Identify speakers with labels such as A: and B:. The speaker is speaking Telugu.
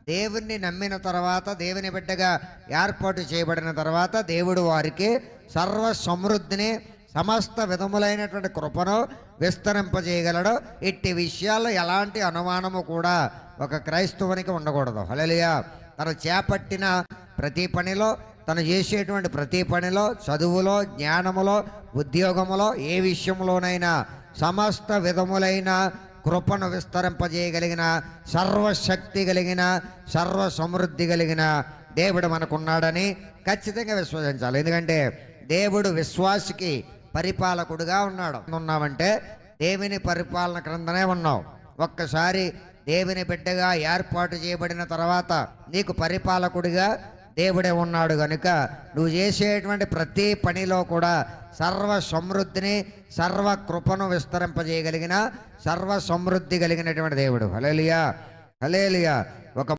A: దేవుణ్ణి నమ్మిన తర్వాత, దేవుని బిడ్డగా ఏర్పాటు చేయబడిన తర్వాత దేవుడు వారికి సర్వ సమృద్ధిని, సమస్త విధములైనటువంటి కృపను విస్తరింపజేయగలడు. ఇట్టి విషయాల్లో ఎలాంటి అనుమానము కూడా ఒక క్రైస్తవునికి ఉండకూడదు. హల్లెలూయా. తను చేపట్టిన ప్రతి పనిలో, తను చేసేటువంటి ప్రతి పనిలో, చదువులో, జ్ఞానములో, ఉద్యోగములో, ఏ విషయంలోనైనా సమస్త విధములైన కృపను విస్తరింపజేయగలిగిన, సర్వశక్తి కలిగిన, సర్వ సమృద్ధి కలిగిన దేవుడు మనకున్నాడని ఖచ్చితంగా విశ్వసించాలి. ఎందుకంటే దేవుడు విశ్వాసికి పరిపాలకుడుగా ఉన్నామంటే దేవుని పరిపాలన క్రిందనే ఉన్నావు. ఒక్కసారి దేవుని బిడ్డగా ఏర్పాటు చేయబడిన తర్వాత నీకు పరిపాలకుడిగా దేవుడే ఉన్నాడు కనుక నువ్వు చేసేటువంటి ప్రతి పనిలో కూడా సర్వ సమృద్ధిని, సర్వ కృపను విస్తరింపజేయగలిగిన, సర్వ సమృద్ధి కలిగినటువంటి దేవుడు. హల్లెలూయా, హల్లెలూయా. ఒక